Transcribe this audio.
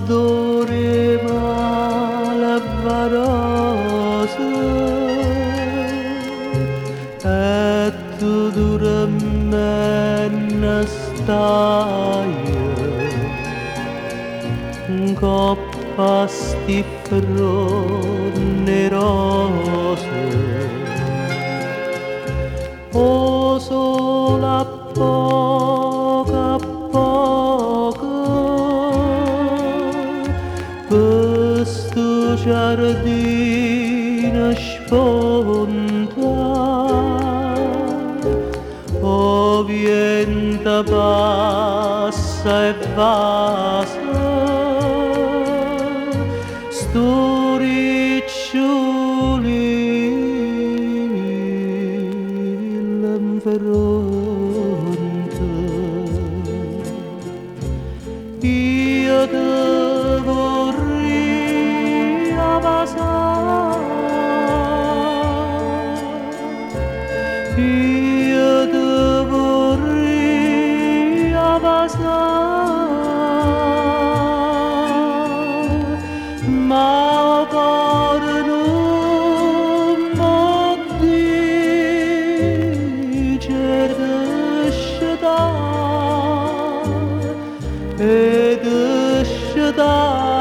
dorema la varosa e tu duramente stai coppa sti fronde rose o sola poca poca questo giardino sponta o venta passa e vasa storiccioli l'enfronte io te vorrei abbassare io te vorrei abbassare ma o cuore non può dice lasciare e lasciare